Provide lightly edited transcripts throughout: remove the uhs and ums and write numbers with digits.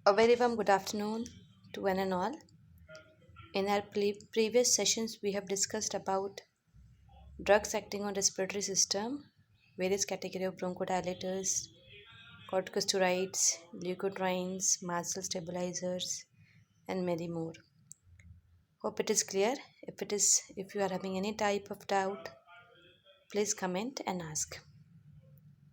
A very warm good afternoon to one and all. In our previous sessions, we have discussed about drugs acting on respiratory system, various category of bronchodilators, corticosteroids, leukotrienes, mast cell stabilizers, and many more. Hope it is clear. If you are having any type of doubt, please comment and ask.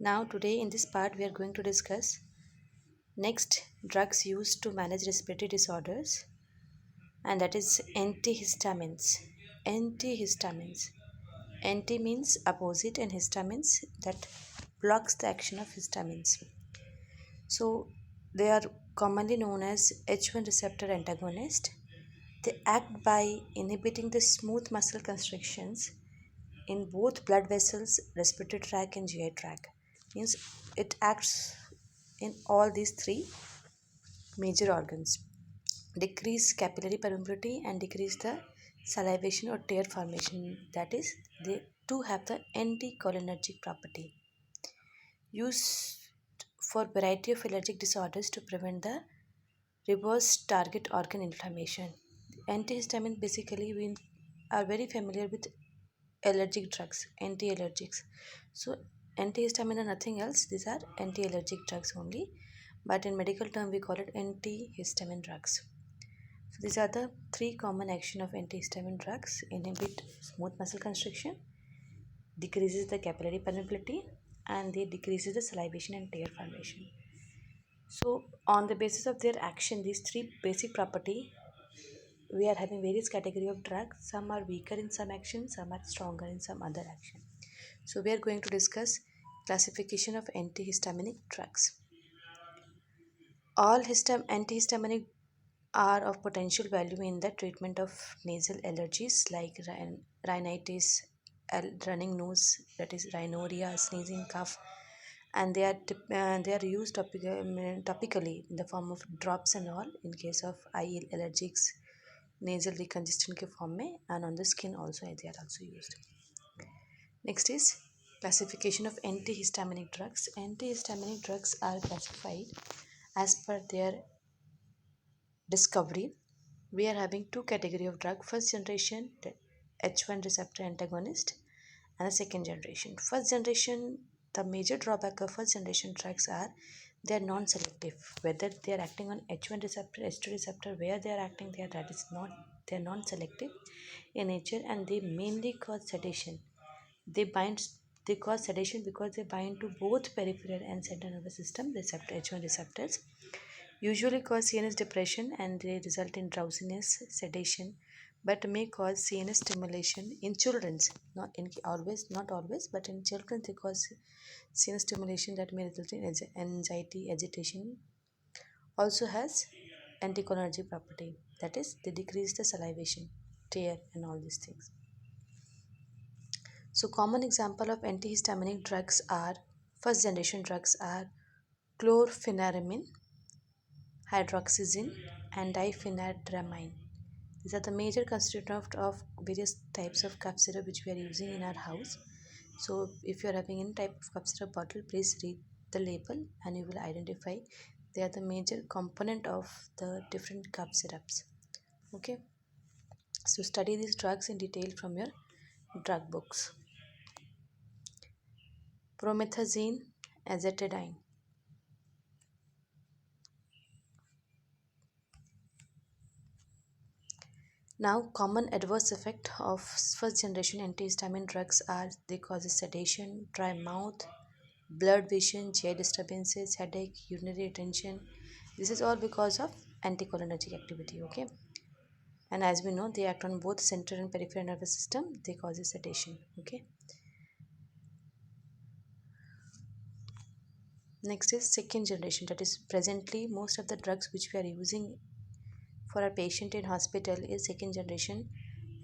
Now, today in this part, we are going to discuss next drugs used to manage respiratory disorders, and that is antihistamines. Antihistamines. Anti means opposite, and histamines that blocks the action of histamines. So they are commonly known as H1 receptor antagonist. They act by inhibiting the smooth muscle constrictions in both blood vessels, respiratory tract, and GI tract. Means it acts in all these three major organs. Decrease capillary permeability and decrease the salivation or tear formation. That is, they too have the anticholinergic property. Used for variety of allergic disorders to prevent the reverse target organ inflammation. Antihistamine basically we are very familiar with allergic drugs, anti-allergics. So antihistamine are nothing else. These are anti-allergic drugs only, but in medical term we call it antihistamine drugs. So these are the three common action of antihistamine drugs: inhibit smooth muscle constriction, decreases the capillary permeability, and they decreases the salivation and tear formation. So on the basis of their action, these three basic property, we are having various category of drugs. Some are weaker in some action, some are stronger in some other action. So we are going to discuss classification of antihistaminic drugs. All antihistaminic are of potential value in the treatment of nasal allergies like rhinitis, running nose, that is rhinorrhea, sneezing, cough, and they are used topically in the form of drops and all in case of eye allergics, nasal decongestion के form में, and on the skin also they are also used. Next is classification of antihistaminic drugs. Antihistaminic drugs are classified as per their discovery. We are having two category of drug: first generation, the H1 receptor antagonist, and the second generation. First generation, the major drawback of first generation drugs are they are non-selective. Whether they are acting on H1 receptor, H2 receptor, where they are acting there, that is not, they are non-selective in nature, and they mainly cause sedation. They bind they cause sedation because they bind to both peripheral and central nervous system receptor H1 receptors, usually cause CNS depression, and they result in drowsiness, sedation, but may cause CNS stimulation in children. Not always, but in children they cause CNS stimulation that may result in anxiety, agitation. Also has anticholinergic property. That is, they decrease the salivation, tear, and all these things. So common example of antihistaminic drugs are first generation drugs are chlorpheniramine, hydroxyzine, and diphenhydramine. These are the major constituent of various types of cough syrup which we are using in our house. So if you are having any type of cough syrup bottle, please read the label and you will identify they are the major component of the different cough syrups. Okay, so study these drugs in detail from your drug books. Promethazine, azithromycin. Now, common adverse effect of first generation antihistamine drugs are they cause sedation, dry mouth, blurred vision, GI disturbances, headache, urinary retention. This is all because of anticholinergic activity. Okay, and as we know, they act on both central and peripheral nervous system. They cause sedation. Okay. Next is second generation. That is presently most of the drugs which we are using for our patient in hospital is second generation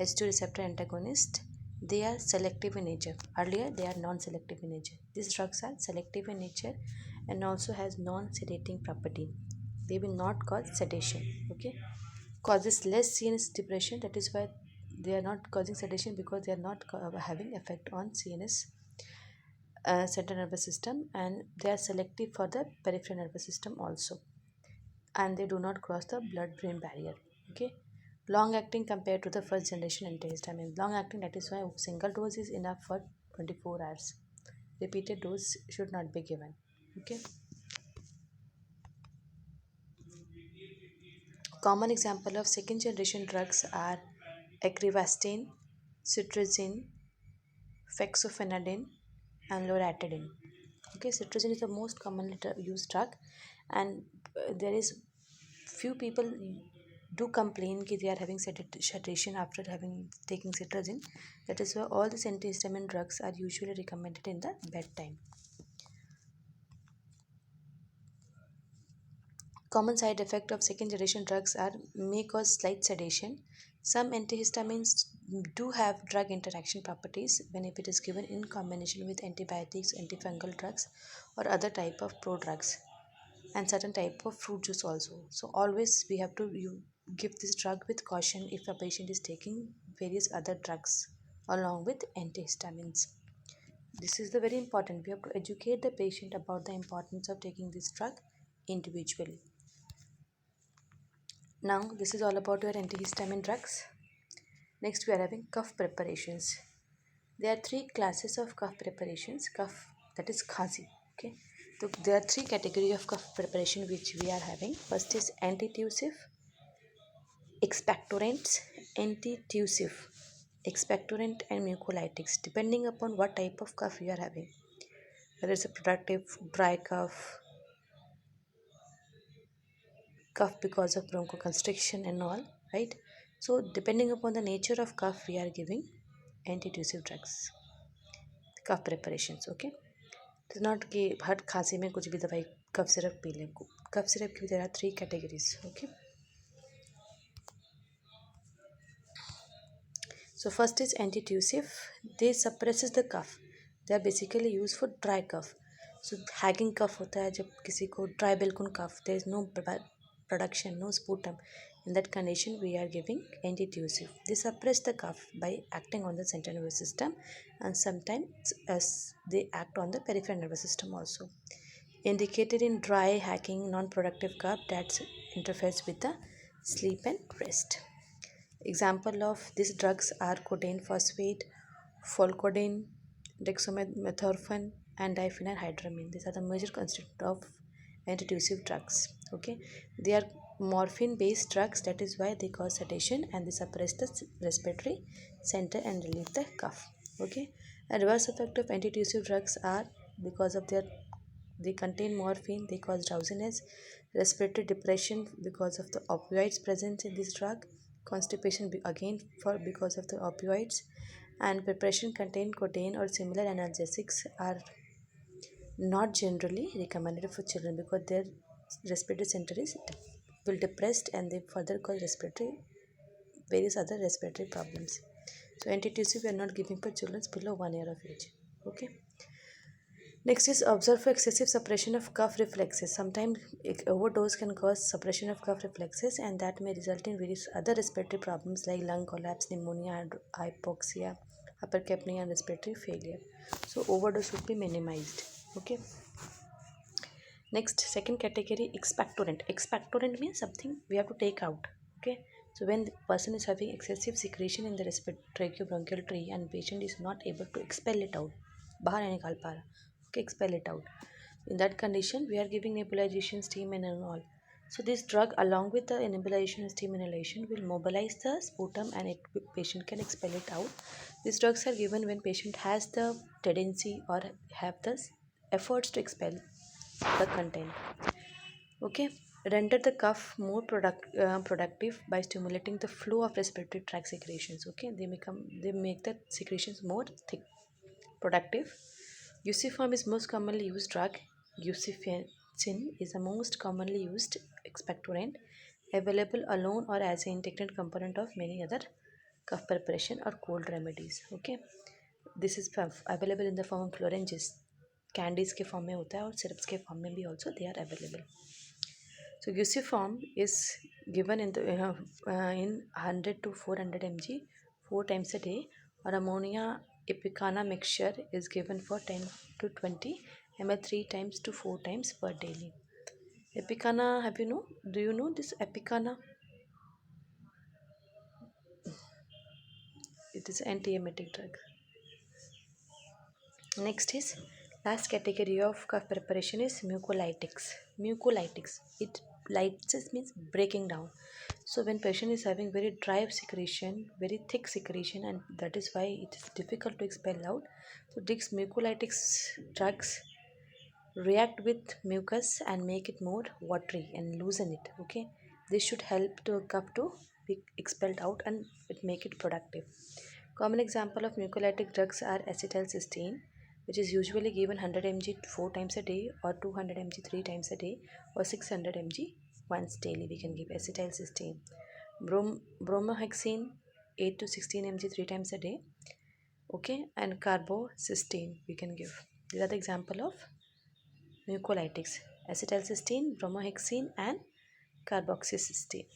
H2 receptor antagonist. They are selective in nature. Earlier they are non-selective in nature. These drugs are selective in nature and also has non-sedating property. They will not cause sedation. Okay, causes less CNS depression. That is why they are not causing sedation, because they are not having effect on CNS central nervous system, and they are selective for the peripheral nervous system also. and they do not cross the blood-brain barrier. Okay, long acting compared to the first generation antihistamine. Long acting, that is why single dose is enough for 24 hours. Repeated dose should not be given. Okay. Common example of second generation drugs are acrivastine, cetirizine, fexofenadine, and loratadine. Okay, cetirizine is the most commonly used drug, and there is few people do complain that they are having saturation after having taking cetirizine. That is why all these antihistamine drugs are usually recommended in the bedtime. Common side effect of second generation drugs are may cause slight sedation. Some antihistamines do have drug interaction properties when if it is given in combination with antibiotics, antifungal drugs, or other type of prodrugs, and certain type of fruit juice also. So always we have to give this drug with caution if a patient is taking various other drugs along with antihistamines. This is the very important. We have to educate the patient about the importance of taking this drug individually. Now this is all about your antihistamine drugs. Next we are having cough preparations. There are three classes of cough preparations. Cough, that is khazi. Okay. So there are three categories of cough preparation which we are having. First is antitussive, expectorants, antitussive, expectorant and mucolytics, depending upon what type of cough you are having. Whether it's a productive dry cough because of bronchoconstriction and all, right? So depending upon the nature of cough, we are giving antitussive drugs, cough preparations. Okay, it's not कि हर खांसी में कुछ भी दवाई cough syrup P लें. Cough syrup की there are three categories. Okay, so first is antitussive. They suppresses the cough. They are basically used for dry cough. So hacking cough होता है जब किसी को dry balloon cough, there is no production, no sputum. In that condition, we are giving antitussive. They suppress the cough by acting on the central nervous system, and sometimes as they act on the peripheral nervous system also. Indicated in dry, hacking, non-productive cough that interferes with the sleep and rest. Example of these drugs are codeine phosphate, folcodeine, dextromethorphan, and diphenhydramine. These are the major constituents of antitussive drugs. Okay, they are morphine-based drugs. That is why they cause sedation and they suppress the respiratory center and relieve the cough. Okay, the reverse effect of antitussive drugs are because of their they contain morphine, they cause drowsiness, respiratory depression because of the opioids present in this drug, constipation again for because of the opioids, and preparation contain codeine or similar analgesics are not generally recommended for children because their respiratory center is will depressed and they further cause respiratory various other respiratory problems. So antitussive we are not giving for children below 1 year of age. Okay. Next is observe for excessive suppression of cough reflexes. Sometimes overdose can cause suppression of cough reflexes, and that may result in various other respiratory problems like lung collapse, pneumonia, hypoxia, hypercapnia, and respiratory failure. So overdose should be minimized. Okay. Next, second category, expectorant. Expectorant means something we have to take out. Okay. So when the person is having excessive secretion in the tracheobronchial tree and patient is not able to expel it out, बाहर नहीं निकाल पा रहा, okay, expel it out. In that condition, we are giving nebulization, steam, and all. So this drug, along with the nebulization and steam inhalation, will mobilize the sputum and patient can expel it out. These drugs are given when patient has the tendency or have the efforts to expel the content. Okay, render the cough more productive by stimulating the flow of respiratory tract secretions. Okay, they make the secretions more thick, productive. Usiform is most commonly used drug. Usifensin is the most commonly used expectorant, available alone or as an integrated component of many other cough preparation or cold remedies. Okay, this is available in the form of lozenges, candies के form में होता है और syrups के form में भी also they are available. So Guciform is given in 100 to 400 mg 4 times a day, or ammonia epicana mixture is given for 10 to 20 ml 3 times to 4 times per daily. Epicana, do you know this Epicana? It is anti-emetic drug. Next is last category of cough preparation is mucolytics. Mucolytics. It lysis means breaking down. So when patient is having very dry secretion, very thick secretion, and that is why it is difficult to expel out. So these mucolytics drugs react with mucus and make it more watery and loosen it. Okay, this should help to cough to be expelled out and it make it productive. Common example of mucolytic drugs are acetylcysteine, which is usually given 100 mg 4 times a day or 200 mg 3 times a day or 600 mg once daily. We can give acetylcysteine. Bromohexine 8 to 16 mg 3 times a day. Okay, and carbocysteine we can give. These are the example of mucolytics: acetylcysteine, bromohexine, and carboxycysteine.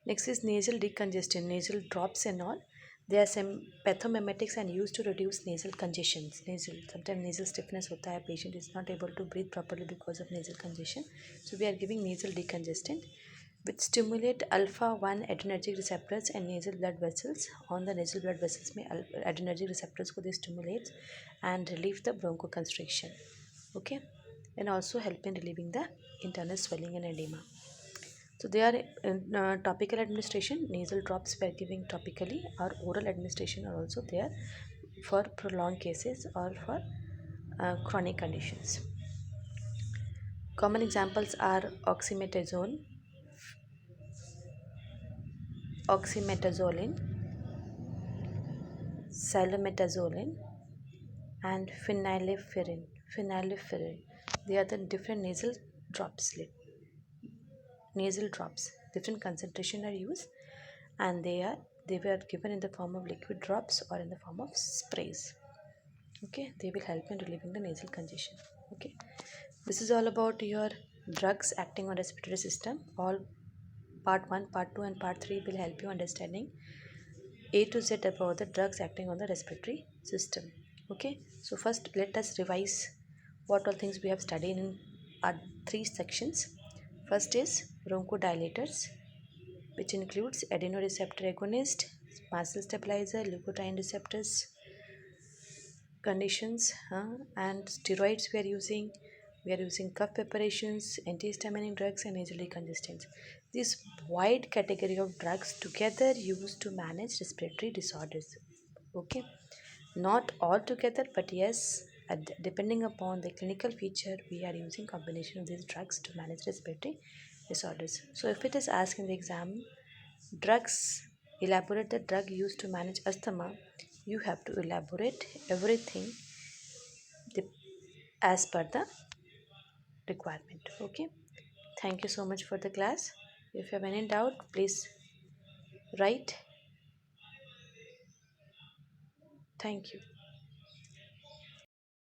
Next is nasal decongestant, nasal drops and all. They are some pathomimetics and used to reduce nasal congestions. Sometimes nasal stiffness hota hai, patient is not able to breathe properly because of nasal congestion. So we are giving nasal decongestant, which stimulate alpha 1 adrenergic receptors and nasal blood vessels. On the nasal blood vessels में adrenergic receptors को they stimulate and relieve the bronchoconstriction. Okay, and also help in relieving the internal swelling and edema. So they are topical administration. Nasal drops we are giving topically, or oral administration are also there for prolonged cases or for chronic conditions. Common examples are oxymetazoline, cilometazoline, and phenylephrine. Phenylephrine. They are the different nasal drops. Different concentration are used, and they were given in the form of liquid drops or in the form of sprays. Okay, they will help in relieving the nasal congestion. Okay, this is all about your drugs acting on respiratory system. All part 1, part 2, and part 3 will help you understanding A to Z about the drugs acting on the respiratory system. Okay, so first let us revise what all things we have studied in our 3 sections. First is bronchodilators, which includes adenoreceptor agonist, muscle stabilizer, leukotriene receptors, conditions, and steroids we are using cough preparations, antihistaminic drugs, and nasal decongestants. This wide category of drugs together used to manage respiratory disorders. Okay, not all together, but yes, depending upon the clinical feature we are using combination of these drugs to manage respiratory disorders. So if it is asked in the exam, drugs, elaborate the drug used to manage asthma, you have to elaborate everything as per the requirement. Okay, thank you so much for the class. If you have any doubt, please write. Thank you.